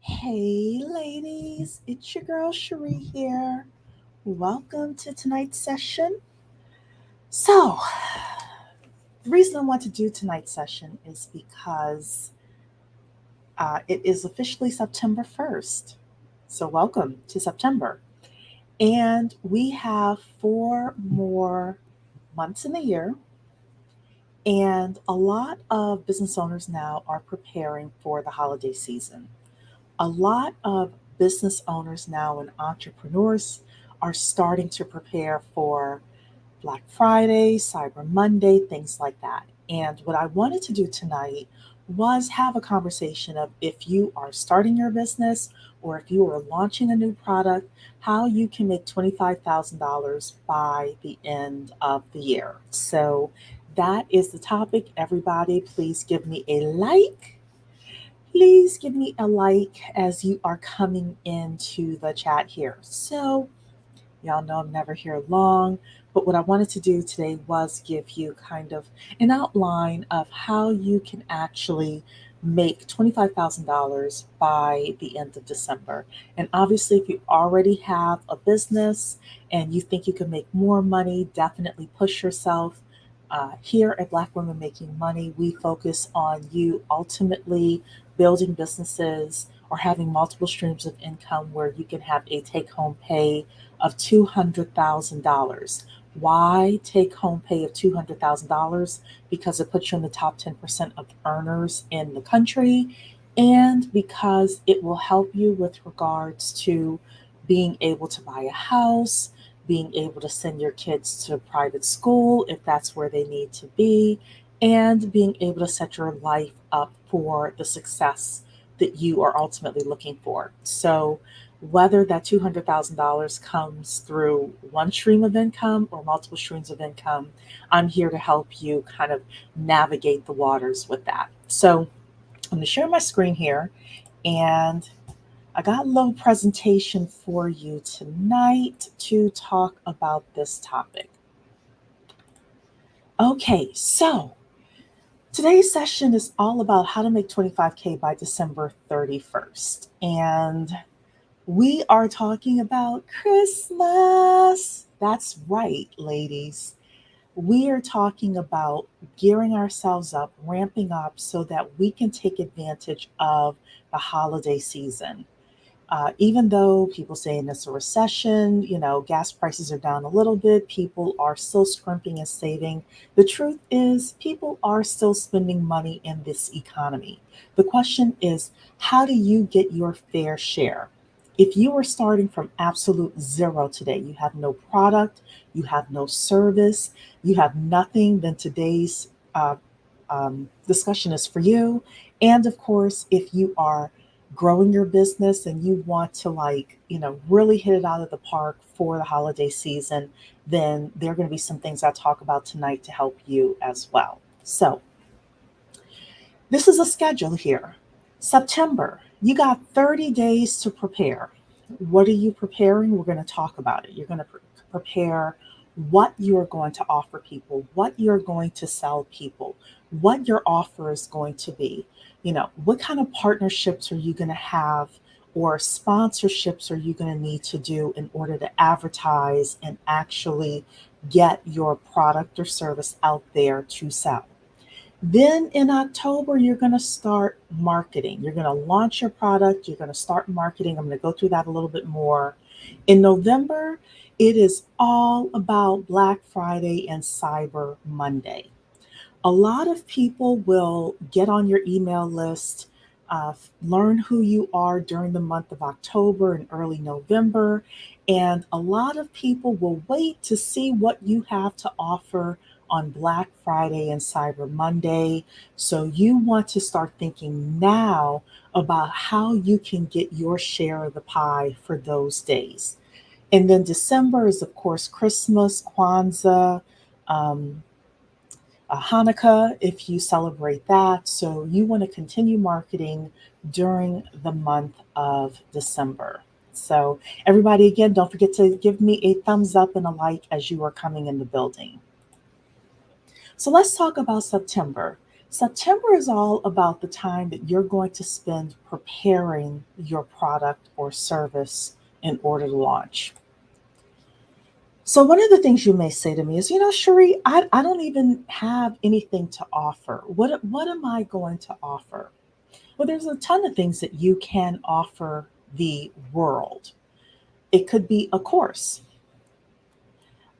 Hey, ladies, it's your girl Cherie here. Welcome to tonight's session. So, the reason I want to do tonight's session is because it is officially September 1st. So, welcome to September. And we have 4 more months in the year. And a lot of business owners now are preparing for the holiday season. A lot of business owners now and entrepreneurs are starting to prepare for Black Friday, Cyber Monday, things like that. And what I wanted to do tonight was have a conversation of if you are starting your business or if you are launching a new product, how you can make $25,000 by the end of the year. So that is the topic. Everybody, please give me a like. Please give me a like as you are coming into the chat here. So, y'all know I'm never here long, but what I wanted to do today was give you kind of an outline of how you can actually make $25,000 by the end of December. And obviously, if you already have a business and you think you can make more money, definitely push yourself. Here at Black Women Making Money, we focus on you ultimately building businesses or having multiple streams of income where you can have a take home pay of $200,000. Why take home pay of $200,000? Because it puts you in the top 10% of earners in the country, and because it will help you with regards to being able to buy a house, being able to send your kids to private school if that's where they need to be, and being able to set your life up for the success that you are ultimately looking for. So, whether that $200,000 comes through one stream of income or multiple streams of income, I'm here to help you kind of navigate the waters with that. So, I'm going to share my screen here, and I got a little presentation for you tonight to talk about this topic. Okay, so today's session is all about how to make 25K by December 31st. And we are talking about Christmas. That's right, ladies. We are talking about gearing ourselves up, ramping up so that we can take advantage of the holiday season. Even though people saying it's a recession, gas prices are down a little bit, people are still scrimping and saving. The truth is, people are still spending money in this economy. The question is, how do you get your fair share? If you are starting from absolute zero today, you have no product, you have no service, you have nothing, then today's discussion is for you. And of course, if you are growing your business and you want to really hit it out of the park for the holiday season, then there are going to be some things I talk about tonight to help you as well. So this is a schedule here. September, you got 30 days to prepare. What are you preparing? We're going to talk about it. You're going to prepare what you're going to offer people, what you're going to sell people, what your offer is going to be. What kind of partnerships are you going to have or sponsorships are you going to need to do in order to advertise and actually get your product or service out there to sell? Then in October, you're going to start marketing. You're going to launch your product. You're going to start marketing. I'm going to go through that a little bit more. In November, it is all about Black Friday and Cyber Monday. A lot of people will get on your email list, learn who you are during the month of October and early November, and a lot of people will wait to see what you have to offer on Black Friday and Cyber Monday. So you want to start thinking now about how you can get your share of the pie for those days. And then December is, of course, Christmas, Kwanzaa, um, Hanukkah, if you celebrate that. So you want to continue marketing during the month of December. So, everybody, again, don't forget to give me a thumbs up and a like as you are coming in the building. So let's talk about September. September is all about the time that you're going to spend preparing your product or service in order to launch. So, one of the things you may say to me is, Cherie, I don't even have anything to offer. What am I going to offer? Well, there's a ton of things that you can offer the world. It could be a course.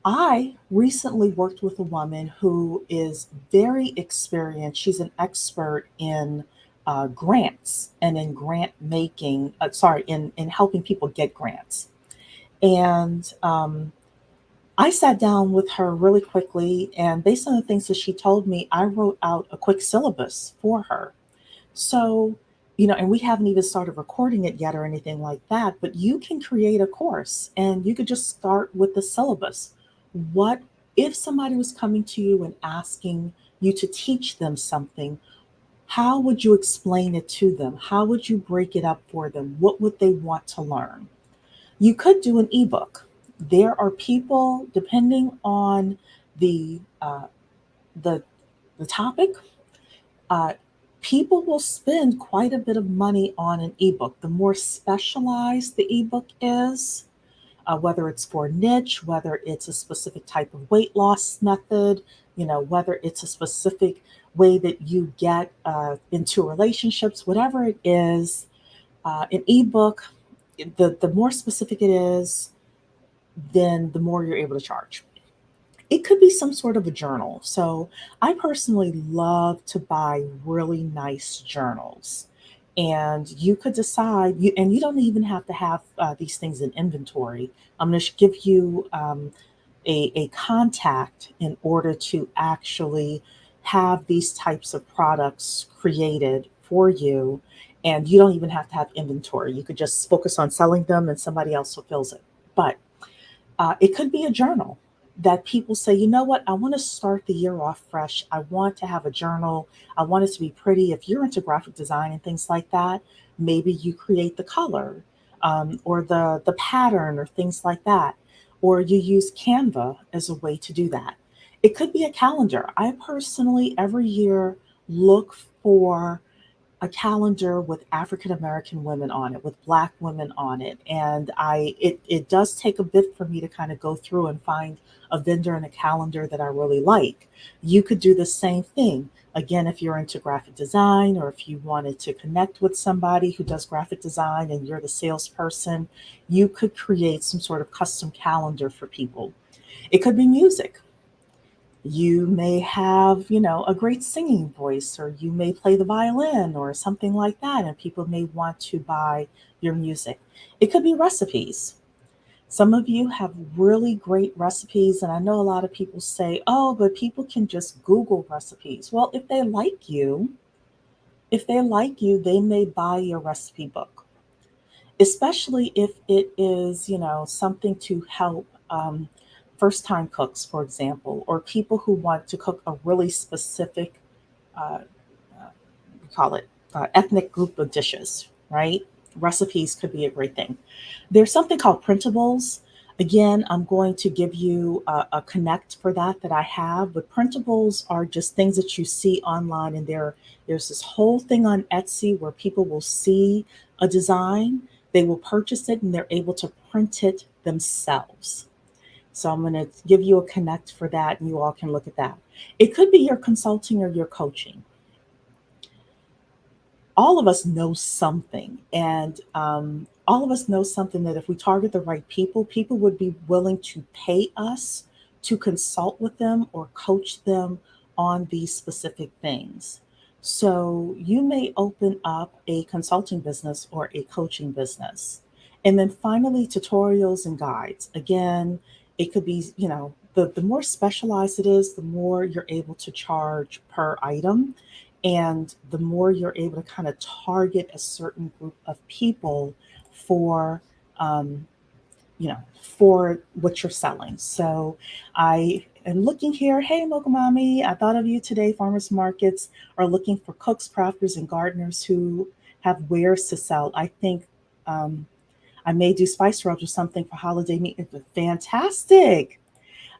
I recently worked with a woman who is very experienced. She's an expert in grants and in grant making, in helping people get grants. And I sat down with her really quickly, and based on the things that she told me, I wrote out a quick syllabus for her. So, and we haven't even started recording it yet or anything like that, but you can create a course and you could just start with the syllabus. What if somebody was coming to you and asking you to teach them something? How would you explain it to them? How would you break it up for them? What would they want to learn? You could do an ebook. There are people, depending on the the the topic, uh, people will spend quite a bit of money on an ebook. The more specialized the ebook is, whether it's for a niche, whether it's a specific type of weight loss method, whether it's a specific way that you get into relationships, whatever it is, an ebook, the more specific it is, then the more you're able to charge. It could be some sort of a journal. So I personally love to buy really nice journals. And you could decide, and you don't even have to have these things in inventory. I'm going to give you a contact in order to actually have these types of products created for you. And you don't even have to have inventory. You could just focus on selling them and somebody else fulfills it. But it could be a journal that people say, you know what, I want to start the year off fresh. I want to have a journal. I want it to be pretty. If you're into graphic design and things like that, maybe you create the color or the pattern or things like that. Or you use Canva as a way to do that. It could be a calendar. I personally, every year, look for a calendar with African American women on it, with Black women on it. And it does take a bit for me to kind of go through and find a vendor and a calendar that I really like. You could do the same thing. Again, if you're into graphic design or if you wanted to connect with somebody who does graphic design and you're the salesperson, you could create some sort of custom calendar for people. It could be music. You may have, a great singing voice, or you may play the violin or something like that, and people may want to buy your music. It could be recipes. Some of you have really great recipes, and I know a lot of people say, oh, but people can just Google recipes. Well, if they like you, they may buy your recipe book, especially if it is, something to help first time cooks, for example, or people who want to cook a really specific, uh, we call it ethnic group of dishes, right? Recipes could be a great thing. There's something called printables. Again, I'm going to give you a connect for that I have, but printables are just things that you see online, and there's this whole thing on Etsy where people will see a design, they will purchase it, and they're able to print it themselves. So I'm going to give you a connect for that, and you all can look at that. It could be your consulting or your coaching. All of us know something, and all of us know something that if we target the right people, people would be willing to pay us to consult with them or coach them on these specific things. So you may open up a consulting business or a coaching business. And then finally, tutorials and guides. Again, it could be, the more specialized it is, the more you're able to charge per item, and the more you're able to kind of target a certain group of people for um, for what you're selling. So I am looking here. Hey, Mokomami, I thought of you today. Farmers markets are looking for cooks, crafters, and gardeners who have wares to sell. I think I may do spice rubs or something for holiday meat. Fantastic.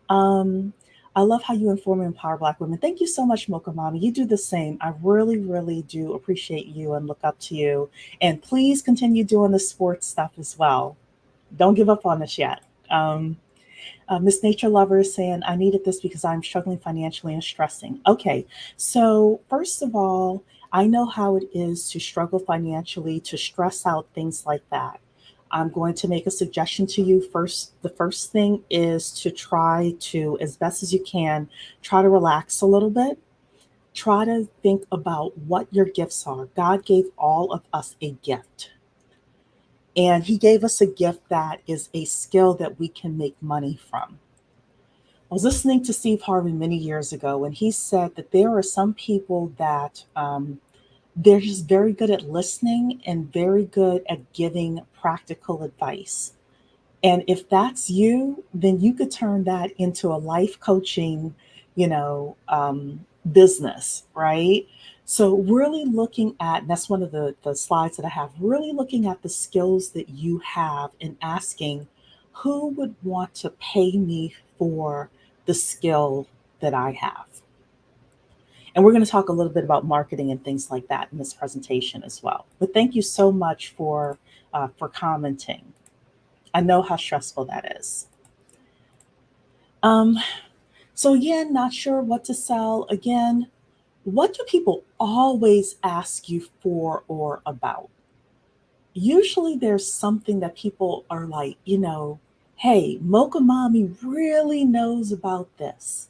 Um, I love how you inform and empower Black women. Thank you so much, Mocha Mommy. You do the same. I really, really do appreciate you and look up to you. And please continue doing the sports stuff as well. Don't give up on us yet. Um, Miss Nature Lover is saying, I needed this because I'm struggling financially and stressing. Okay, so first of all, I know how it is to struggle financially, to stress out, things like that. I'm going to make a suggestion to you first. The first thing is to try to, as best as you can, try to relax a little bit. Try to think about what your gifts are. God gave all of us a gift. And he gave us a gift that is a skill that we can make money from. I was listening to Steve Harvey many years ago, and he said that there are some people that they're just very good at listening and very good at giving practical advice. And if that's you, then you could turn that into a life coaching, you know, business, right? So really looking at, and that's one of the slides that I have, really looking at the skills that you have and asking who would want to pay me for the skill that I have. And we're going to talk a little bit about marketing and things like that in this presentation as well. But thank you so much for commenting. I know how stressful that is. Um, so again, not sure what to sell. Again, what do people always ask you for or about? Usually there's something that people are like, hey, Mocha Mommy really knows about this.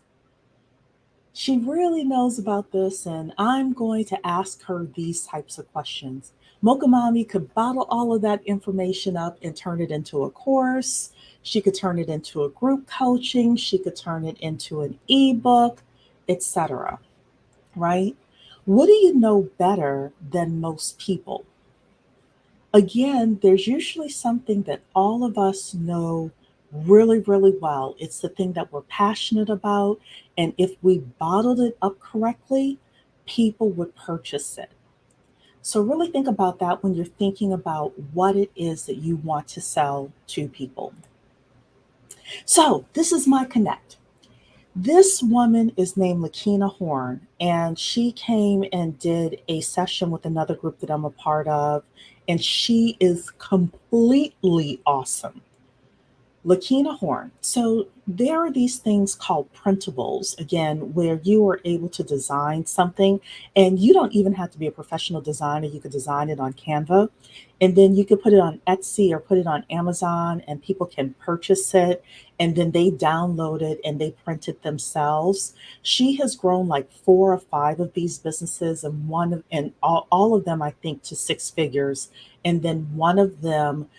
She really knows about this, and I'm going to ask her these types of questions. Mocha Mommy could bottle all of that information up and turn it into a course. She could turn it into a group coaching. She could turn it into an ebook, etc. Right? What do you know better than most people? Again, there's usually something that all of us know really, really well. It's the thing that we're passionate about. And if we bottled it up correctly, people would purchase it. So, really think about that when you're thinking about what it is that you want to sell to people. So, this is my connect. This woman is named Lakina Horn, and she came and did a session with another group that I'm a part of, and she is completely awesome. Lakina Horn. So there are these things called printables, again, where you are able to design something, and you don't even have to be a professional designer. You could design it on Canva, and then you could put it on Etsy or put it on Amazon, and people can purchase it, and then they download it and they print it themselves. She has grown like 4 or 5 of these businesses, and all of them, I think, to 6 figures. And then one of them,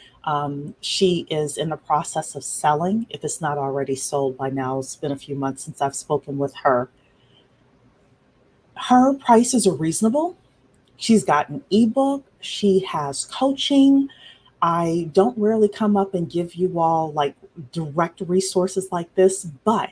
she is in the process of selling, if it's not already sold by now. It's been a few months since I've spoken with her. Her prices are reasonable. She's got an ebook, she has coaching. I don't really come up and give you all like direct resources like this, but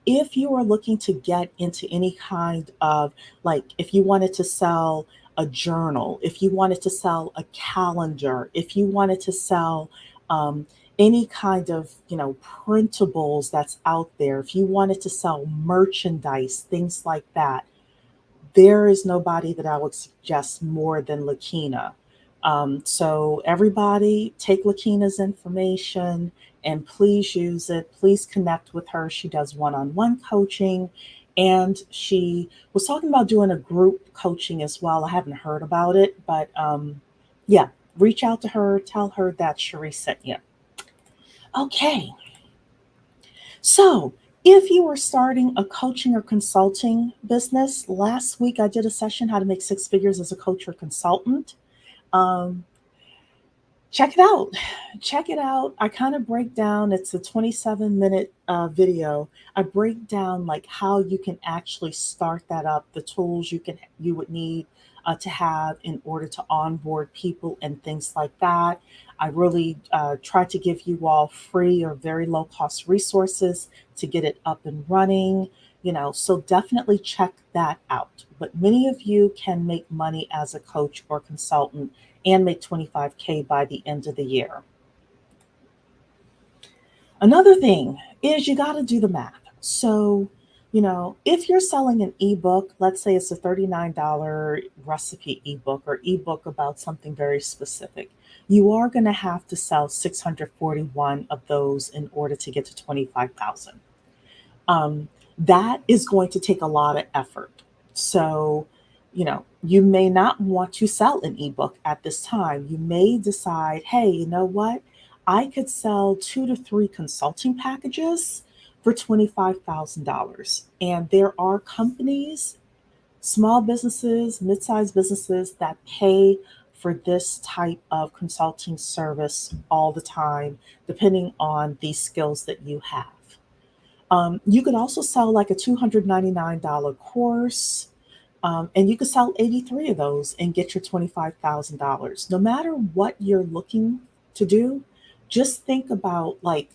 if you are looking to get into any kind of, like, if you wanted to sell a journal, if you wanted to sell a calendar, if you wanted to sell um, any kind of, printables that's out there, if you wanted to sell merchandise, things like that, there is nobody that I would suggest more than Lakina. So everybody take Lakina's information and please use it. Please connect with her. She does one-on-one coaching, and she was talking about doing a group coaching as well. I haven't heard about it, but yeah, reach out to her. Tell her that Cherie sent you. Okay. So, if you are starting a coaching or consulting business, last week I did a session how to make 6 figures as a coach or consultant. Um, Check it out. Check it out. I kind of break down, it's a 27-minute video. I break down like how you can actually start that up, the tools you would need to have in order to onboard people and things like that. I really try to give you all free or very low cost resources to get it up and running. So definitely check that out. But many of you can make money as a coach or consultant and make 25K by the end of the year. Another thing is you got to do the math. So If you're selling an ebook, let's say it's a $39 recipe ebook or ebook about something very specific, you are going to have to sell 641 of those in order to get to 25,000. That is going to take a lot of effort. So, you may not want to sell an ebook at this time. You may decide, hey, you know what? I could sell 2 to 3 consulting packages for $25,000. And there are companies, small businesses, mid-sized businesses that pay for this type of consulting service all the time, depending on the skills that you have. You could also sell like a $299 course, and you could sell 83 of those and get your $25,000. No matter what you're looking to do, just think about like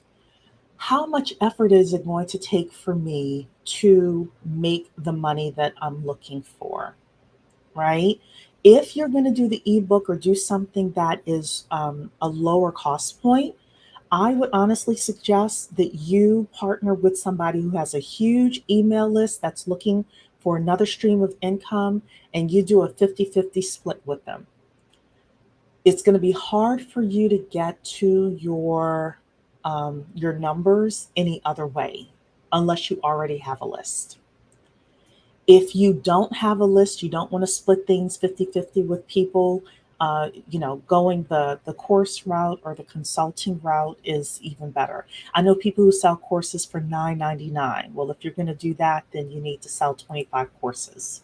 how much effort is it going to take for me to make the money that I'm looking for, right? If you're going to do the ebook or do something that is a lower cost point, I would honestly suggest that you partner with somebody who has a huge email list that's looking for another stream of income, and you do a 50-50 split with them. It's going to be hard for you to get to your numbers any other way unless you already have a list. If you don't have a list, you don't want to split things 50-50 with people, going the course route or the consulting route is even better. I know people who sell courses for $9.99. Well, if you're going to do that, then you need to sell 25 courses.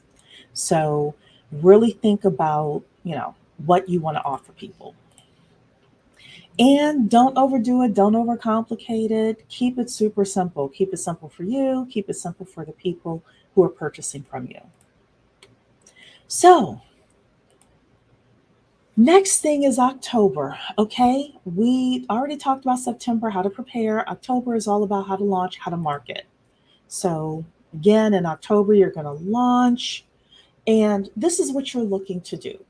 So really think about, what you want to offer people. And don't overdo it, don't overcomplicate it. Keep it super simple. Keep it simple for you, keep it simple for the people who are purchasing from you. So, next thing is October. Okay, we already talked about September, how to prepare. October is all about how to launch, how to market. So, again, in October, you're going to launch, and this is what you're looking to do.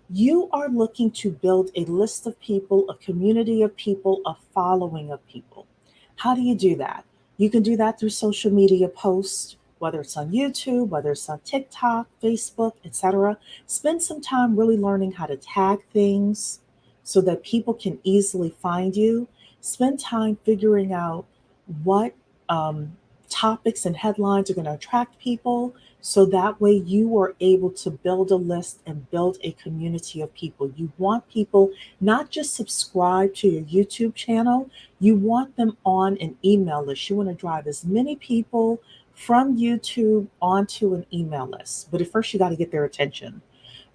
You are looking to build a list of people, a community of people, a following of people. How do you do that? You can do that through social media posts, whether it's on YouTube, whether it's on TikTok, Facebook, etc. Spend some time really learning how to tag things so that people can easily find you. Spend time figuring out what topics and headlines are going to attract people, so that way you are able to build a list and build a community of people. You want people not just subscribe to your YouTube channel, you want them on an email list. You want to drive as many people from YouTube onto an email list. But at first, you got to get their attention.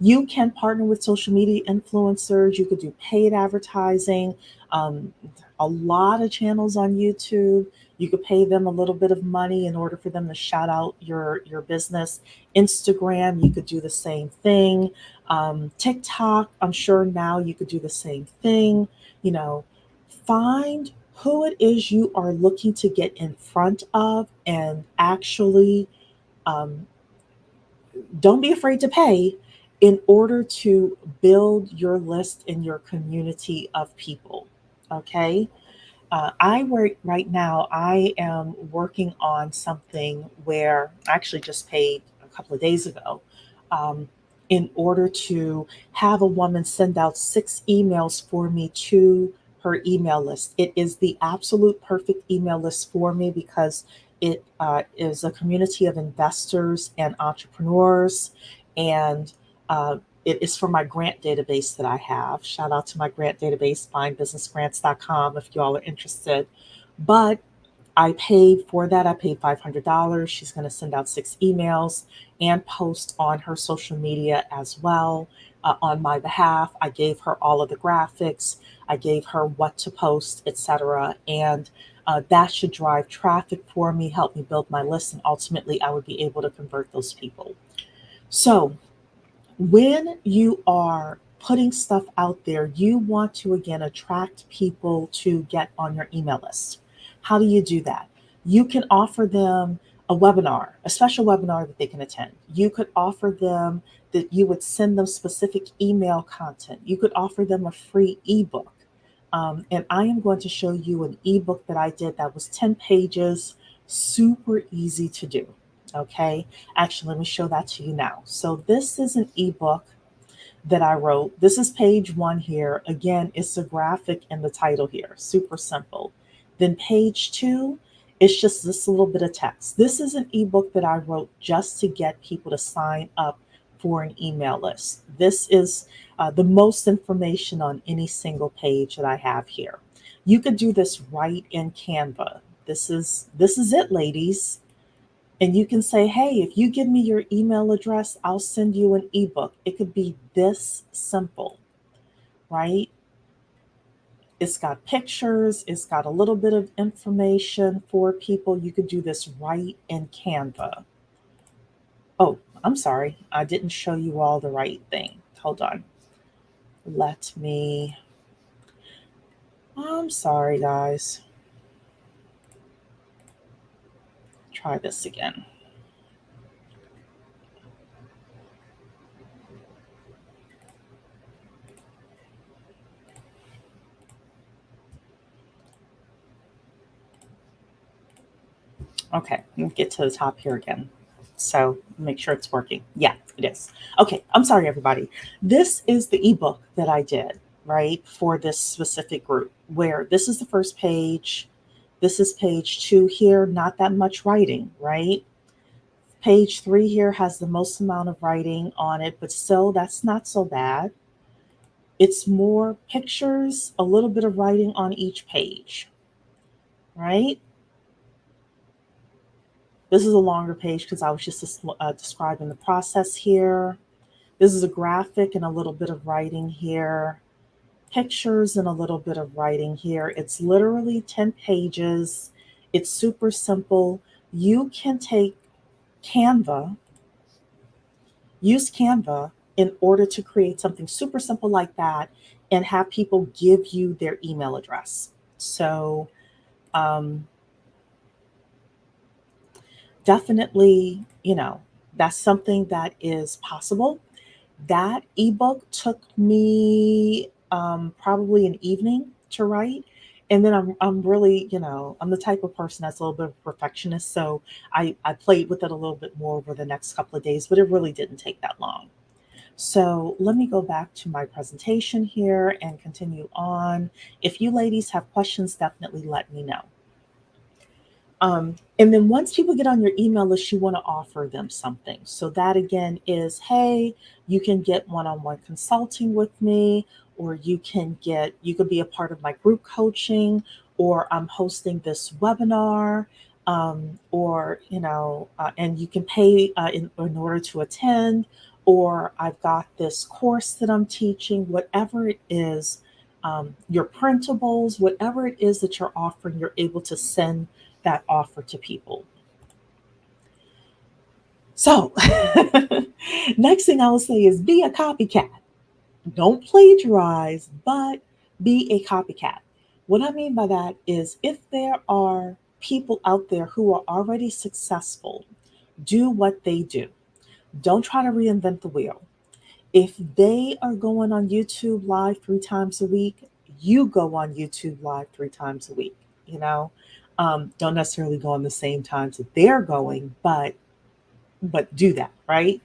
You can partner with social media influencers. You could do paid advertising. A lot of channels on YouTube. You could pay them a little bit of money in order for them to shout out your business. Instagram, you could do the same thing. TikTok, I'm sure now you could do the same thing. Find who it is you are looking to get in front of, and actually don't be afraid to pay in order to build your list in your community of people. Okay. I work right now. I am working on something where I actually just paid a couple of days ago, in order to have a woman send out 6 emails for me to her email list. It is the absolute perfect email list for me because it is a community of investors and entrepreneurs, and it is for my grant database that I have. Shout out to my grant database, findbusinessgrants.com, if y'all are interested. But I paid for that. I paid $500. She's going to send out 6 emails and post on her social media as well, on my behalf. I gave her all of the graphics. I gave her what to post, etc. And that should drive traffic for me, help me build my list, and ultimately I would be able to convert those people. So when you are putting stuff out there, you want to, again, attract people to get on your email list. How do you do that? You can offer them a webinar, a special webinar that they can attend. You could offer them that you would send them specific email content. You could offer them a free ebook. And I am going to show you an ebook that I did that was 10 pages, super easy to do. Okay, actually, let me show that to you now. So this is an ebook that I wrote. This is page 1 here. Again, it's a graphic in the title here, super simple. Then page 2, it's just this little bit of text. This is an ebook that I wrote just to get people to sign up for an email list. This is the most information on any single page that I have here. You could do this right in Canva. This is it, ladies. And you can say, hey, if you give me your email address, I'll send you an ebook. It could be this simple, right? It's got pictures, it's got a little bit of information for people. You could do this right in Canva. Oh, I'm sorry. I didn't show you all the right thing. Hold on. Let me. I'm sorry, guys. Try this again. Okay, let me get to the top here again. So make sure it's working. Yeah, it is. Okay, I'm sorry, everybody. This is the ebook that I did, right, for this specific group, where this is the first page. This is page 2 here, not that much writing, right? Page 3 here has the most amount of writing on it, but still, that's not so bad. It's more pictures, a little bit of writing on each page, right? This is a longer page because I was just describing the process here. This is a graphic and a little bit of writing here, pictures and a little bit of writing here. It's literally 10 pages. It's super simple. You can take Canva, use Canva in order to create something super simple like that and have people give you their email address. So, um, definitely, that's something that is possible. That ebook took me probably an evening to write. And then I'm really, I'm the type of person that's a little bit of a perfectionist. So I played with it a little bit more over the next couple of days, but it really didn't take that long. So let me go back to my presentation here and continue on. If you ladies have questions, definitely let me know. And then once people get on your email list, you want to offer them something. So that again is, hey, you can get one-on-one consulting with me, or you could be a part of my group coaching, or I'm hosting this webinar, and you can pay in order to attend, or I've got this course that I'm teaching, whatever it is, your printables, whatever it is that you're offering, you're able to send that offer to people. So, next thing I will say is be a copycat. Don't plagiarize, but be a copycat. What I mean by that is if there are people out there who are already successful, do what they do. Don't try to reinvent the wheel. If they are going on YouTube live 3 times a week, you go on YouTube live 3 times a week. You know, don't necessarily go on the same times that they're going, but do that, right?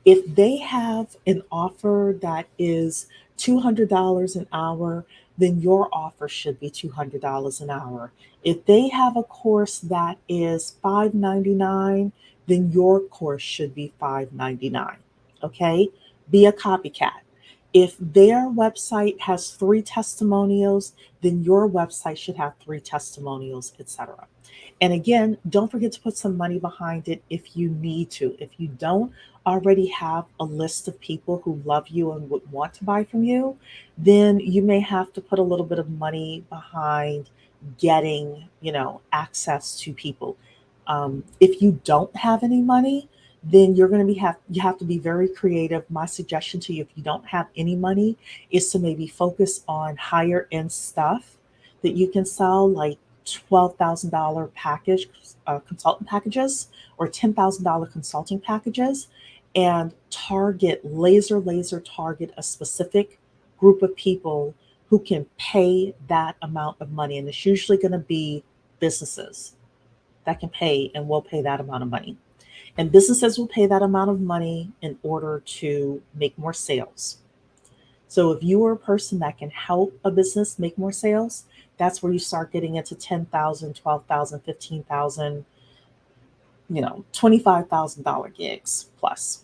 If they have an offer that is $200 an hour, then your offer should be $200 an hour. If they have a course that is $5.99, then your course should be $5.99. Okay? Be a copycat. If their website has 3 testimonials, then your website should have 3 testimonials, etc. And again, don't forget to put some money behind it if you need to. If you don't already have a list of people who love you and would want to buy from you, then you may have to put a little bit of money behind getting, access to people. If you don't have any money, then you're going to you have to be very creative. My suggestion to you, if you don't have any money, is to maybe focus on higher end stuff that you can sell, like $12,000 package consultant packages or $10,000 consulting packages, and laser target a specific group of people who can pay that amount of money. And it's usually going to be businesses that can pay and will pay that amount of money. And businesses will pay that amount of money in order to make more sales. So if you are a person that can help a business make more sales, that's where you start getting into 10,000, 12,000, 15,000, $25,000 gigs plus.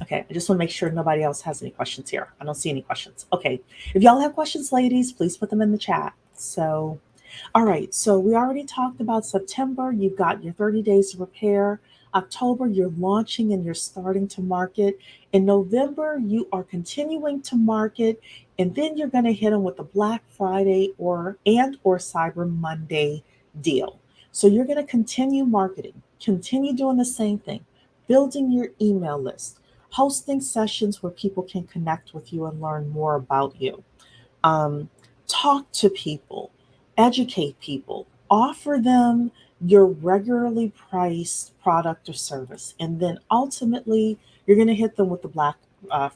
Okay, I just want to make sure nobody else has any questions here. I don't see any questions. Okay, if y'all have questions, ladies, please put them in the chat. So, all right, so we already talked about September. You've got your 30 days to prepare. October, you're launching and you're starting to market. In November, you are continuing to market, and then you're going to hit them with the Black Friday or Cyber Monday deal. So you're going to continue marketing, continue doing the same thing, building your email list, hosting sessions where people can connect with you and learn more about you. Um, Talk to people, educate people, offer them your regularly priced product or service. And then ultimately, you're going to hit them with the Black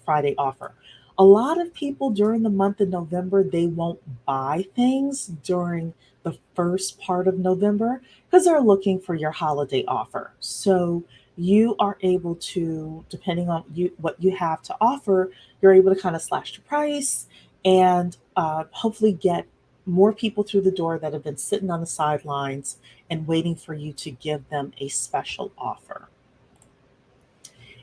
Friday offer. A lot of people during the month of November, they won't buy things during the first part of November because they're looking for your holiday offer. So you are able to, depending on what you have to offer, you're able to kind of slash the price and hopefully get more people through the door that have been sitting on the sidelines and waiting for you to give them a special offer.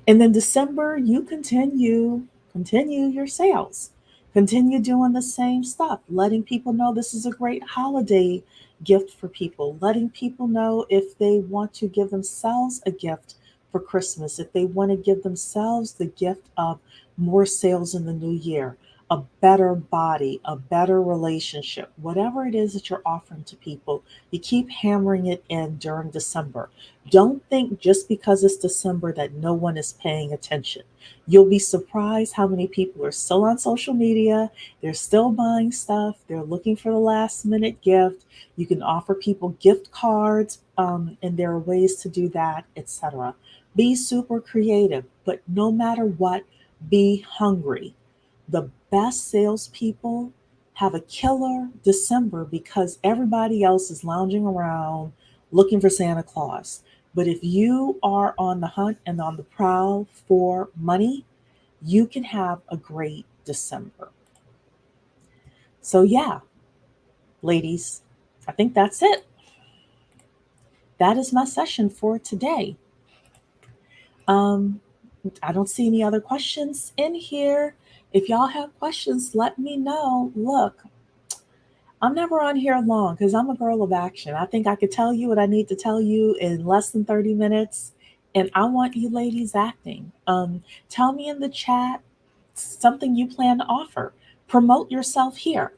And then December, you continue your sales. Continue doing the same stuff, letting people know this is a great holiday gift for people, letting people know if they want to give themselves a gift for Christmas, if they want to give themselves the gift of more sales in the new year, a better body, a better relationship, whatever it is that you're offering to people, you keep hammering it in during December. Don't think just because it's December that no one is paying attention. You'll be surprised how many people are still on social media. They're still buying stuff. They're looking for the last minute gift. You can offer people gift cards, and there are ways to do that, etc. Be super creative, but no matter what, be hungry. The best salespeople have a killer December because everybody else is lounging around looking for Santa Claus. But if you are on the hunt and on the prowl for money, you can have a great December. So, yeah, ladies, I think that's it. That is my session for today. Um, I don't see any other questions in here. If y'all have questions, let me know. Look, I'm never on here long because I'm a girl of action. I think I could tell you what I need to tell you in less than 30 minutes. And I want you ladies acting. Tell me in the chat something you plan to offer. Promote yourself here.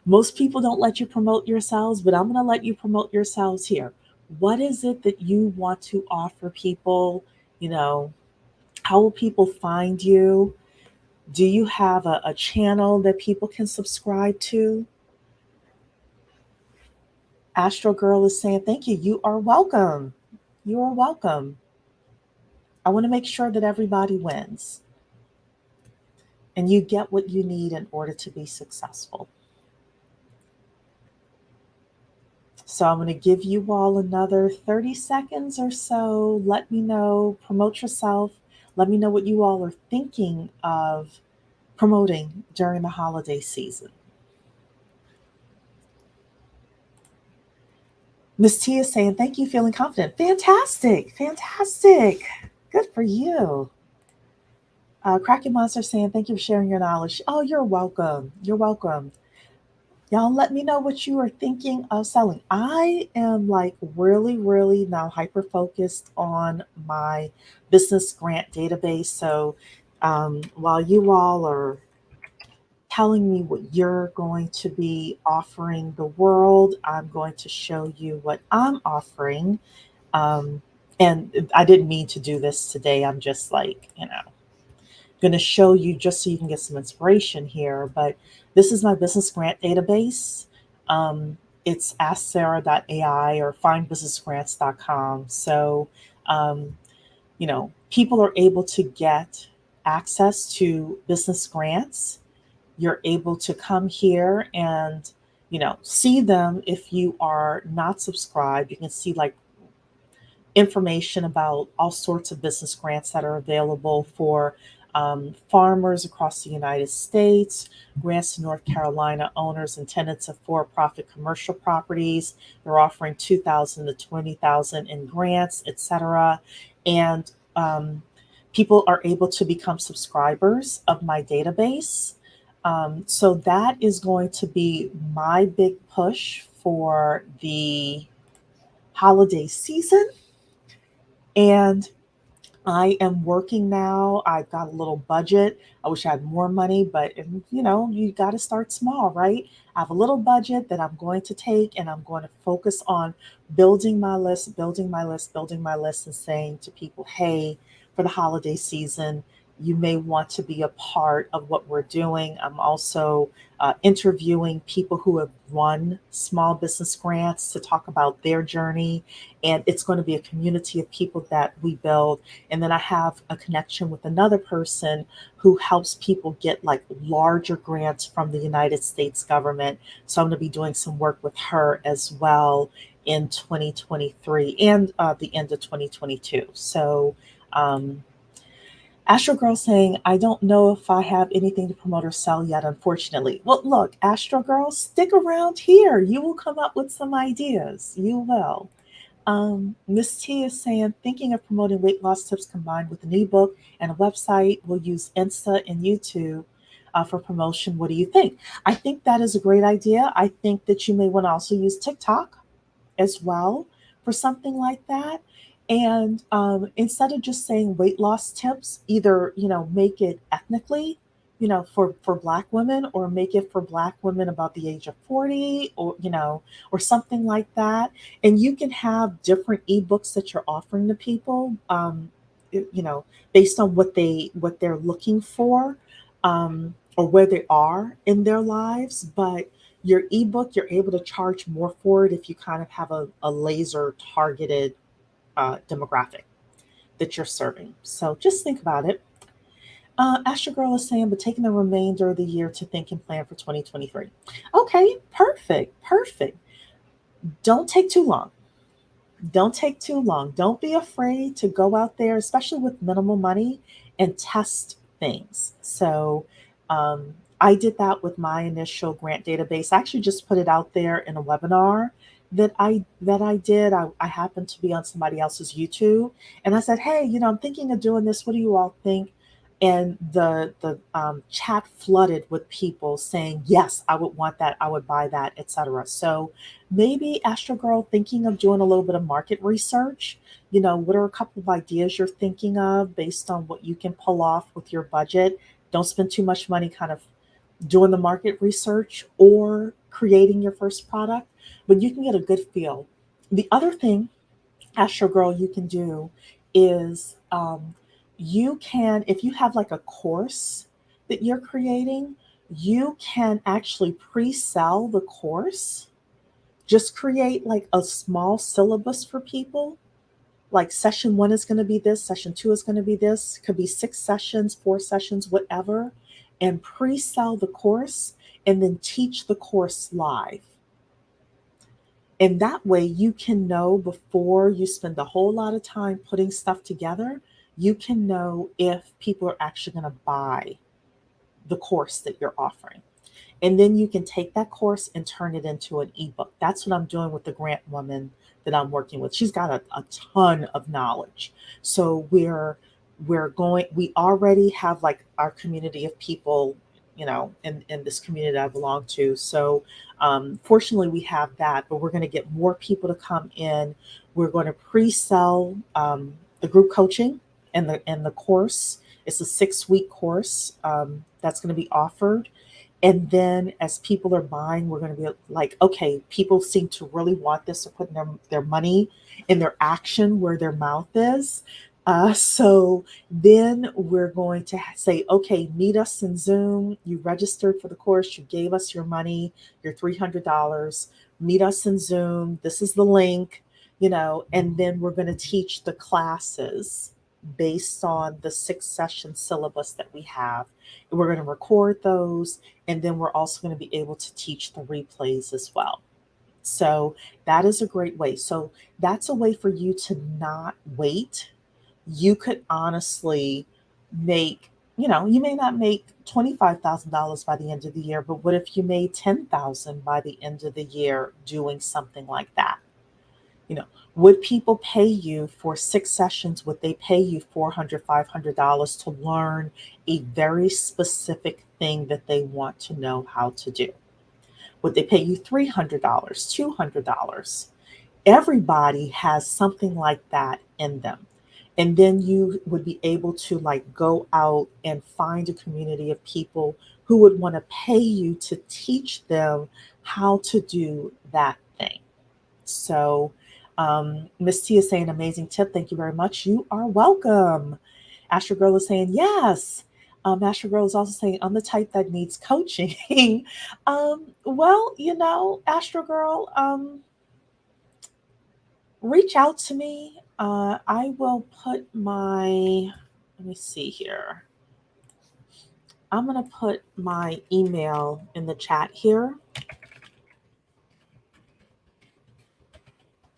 Most people don't let you promote yourselves, but I'm going to let you promote yourselves here. What is it that you want to offer people? You know, how will people find you? Do you have a channel that people can subscribe to? Astro Girl is saying, thank you. You are welcome. You are welcome. I want to make sure that everybody wins and you get what you need in order to be successful. So I'm going to give you all another 30 seconds or so. Let me know, promote yourself. Let me know what you all are thinking of promoting during the holiday season. Miss T is saying, thank you, feeling confident. Fantastic, fantastic. Good for you. Kraken Monster saying, thank you for sharing your knowledge. Oh, you're welcome. You're welcome. Y'all let me know what you are thinking of selling. I am like really, really now hyper focused on my business grant database. So while you all are telling me what you're going to be offering the world, I'm going to show you what I'm offering. And I didn't mean to do this today. I'm just like, going to show you just so you can get some inspiration here. But this is my business grant database. It's AskSarah.ai or FindBusinessGrants.com. So, people are able to get access to business grants. You're able to come here and, see them. If you are not subscribed, you can see like information about all sorts of business grants that are available for farmers across the United States, grants to North Carolina owners and tenants of for-profit commercial properties. They're offering 2,000 to 20,000 in grants, etc. And people are able to become subscribers of my database. So that is going to be my big push for the holiday season. And I am working now. I've got a little budget. I wish I had more money, but you got to start small, right? I have a little budget that I'm going to take and I'm going to focus on building my list, building my list, building my list, and saying to people, hey, for the holiday season, you may want to be a part of what we're doing. I'm also interviewing people who have won small business grants to talk about their journey. And it's going to be a community of people that we build. And then I have a connection with another person who helps people get like larger grants from the United States government. So I'm going to be doing some work with her as well in 2023 and the end of 2022. So, Astro Girl saying, I don't know if I have anything to promote or sell yet, unfortunately. Well, look, Astro Girl, stick around here. You will come up with some ideas. You will. Miss T is saying, thinking of promoting weight loss tips combined with an ebook and a website. We'll use Insta and YouTube for promotion. What do you think? I think that is a great idea. I think that you may want to also use TikTok as well for something like that. And instead of just saying weight loss tips, either make it ethnically, for Black women, or make it for Black women about the age of 40, or something like that. And you can have different ebooks that you're offering to people, based on what they're looking for, or where they are in their lives. But your ebook, you're able to charge more for it if you kind of have a laser targeted demographic that you're serving. So just think about it. Astro Girl is saying, but taking the remainder of the year to think and plan for 2023. Okay, perfect, perfect. Don't take too long. Don't take too long. Don't be afraid to go out there, especially with minimal money, and test things. So I did that with my initial grant database. I actually just put it out there in a webinar that I did. I happened to be on somebody else's YouTube, and I said, hey, I'm thinking of doing this. What do you all think? And the chat flooded with people saying, yes, I would want that, I would buy that, etc. So maybe, Astro Girl, thinking of doing a little bit of market research. What are a couple of ideas you're thinking of based on what you can pull off with your budget? Don't spend too much money kind of doing the market research or creating your first product, but you can get a good feel. The other thing, Astro Girl, you can do is you can, if you have like a course that you're creating, you can actually pre-sell the course. Just create like a small syllabus for people. Like session 1 is going to be this, session 2 is going to be this, could be 6 sessions, 4 sessions, whatever, and pre-sell the course and then teach the course live. And that way you can know before you spend a whole lot of time putting stuff together, you can know if people are actually going to buy the course that you're offering. And then you can take that course and turn it into an ebook. That's what I'm doing with the grant woman that I'm working with. She's got a ton of knowledge. So we already have like our community of people, in this community that I belong to. So fortunately we have that, but we're going to get more people to come in. We're going to pre-sell the group coaching and the course. It's a 6-week course that's going to be offered. And then as people are buying, we're going to be like, okay, people seem to really want this. They're putting their money in their action where their mouth is. So then we're going to say, okay, meet us in Zoom. You registered for the course. You gave us your money, your $300. Meet us in Zoom. This is the link, and then we're going to teach the classes based on the 6-session syllabus that we have. And we're going to record those. And then we're also going to be able to teach the replays as well. So that is a great way. So that's a way for you to not wait. You could honestly make, you may not make $25,000 by the end of the year, but what if you made 10,000 by the end of the year doing something like that? You know, would people pay you for 6 sessions? Would they pay you $400, $500 to learn a very specific thing that they want to know how to do? Would they pay you $300, $200? Everybody has something like that in them. And then you would be able to like go out and find a community of people who would want to pay you to teach them how to do that thing. So, Miss T is saying, amazing tip. Thank you very much. You are welcome. Astro Girl is saying, yes. Astro Girl is also saying, I'm the type that needs coaching. Well, Astro Girl, reach out to me. I will put let me see here. I'm going to put my email in the chat here.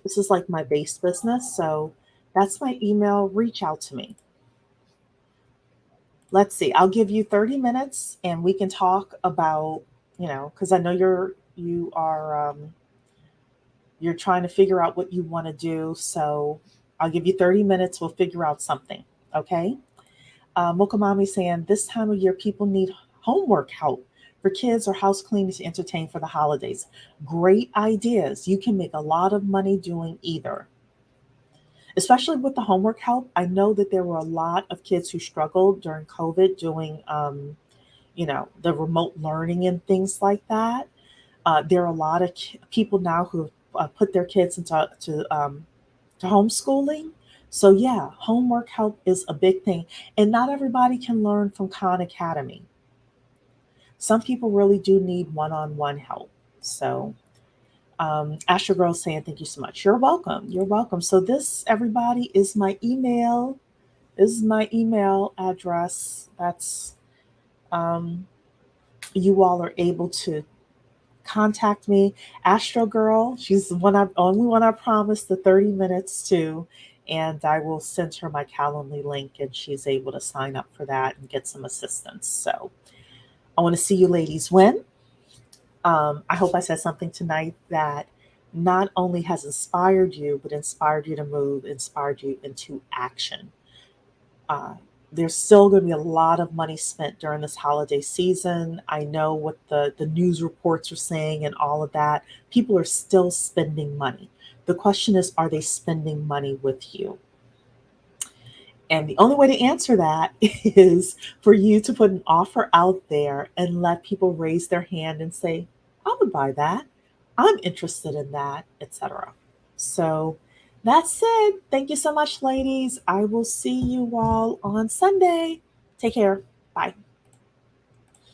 This is like my base business. So that's my email. Reach out to me. Let's see. I'll give you 30 minutes and we can talk about, because I know you're trying to figure out what you want to do. So I'll give you 30 minutes. We'll figure out something. Okay. Mokamami saying this time of year, people need homework help for kids or house cleaning to entertain for the holidays. Great ideas. You can make a lot of money doing either. Especially with the homework help. I know that there were a lot of kids who struggled during COVID doing, the remote learning and things like that. There are a lot of people now who have put their kids into to homeschooling. So yeah, homework help is a big thing. And not everybody can learn from Khan Academy. Some people really do need one-on-one help. So Astro Girl saying thank you so much. You're welcome. You're welcome. So this, everybody, is my email. This is my email address. That's you all are able to contact me. Astro Girl, she's the only one I promised the 30 minutes to. And I will send her my Calendly link and she's able to sign up for that and get some assistance. So I want to see you ladies win. I hope I said something tonight that not only has inspired you, but inspired you to move, inspired you into action. Uh, there's still going to be a lot of money spent during this holiday season. I know what the news reports are saying and all of that. People are still spending money. The question is, are they spending money with you? And the only way to answer that is for you to put an offer out there and let people raise their hand and say, I would buy that. I'm interested in that, etc. So that's it. Thank you so much, ladies. I will see you all on Sunday. Take care. Bye.